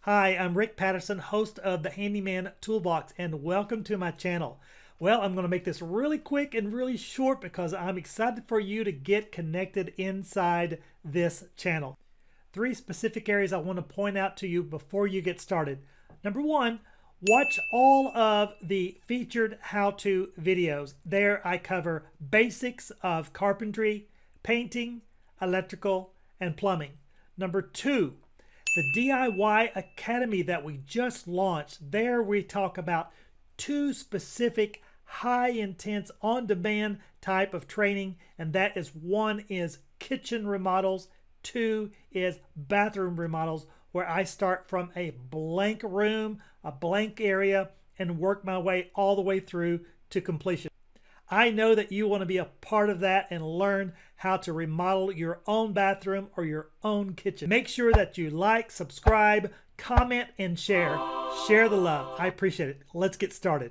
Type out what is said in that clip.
Hi, I'm Rick Patterson, host of the Handyman Toolbox, and welcome to my channel. Well, I'm going to make this really quick and really short because I'm excited for you to get connected inside this channel. Three specific areas I want to point out to you before you get started. Number one, watch all of the featured how-to videos. There I cover basics of carpentry, painting, electrical, and plumbing. Number two, the DIY Academy that we just launched. There we talk about two specific high intense on-demand type of training, and that is one is kitchen remodels, two is bathroom remodels, where I start from a blank room, a blank area, and work my way all the way through to completion. I know that you want to be a part of that and learn how to remodel your own bathroom or your own kitchen. Make sure that you like, subscribe, comment, and share. Share the love. I appreciate it. Let's get started.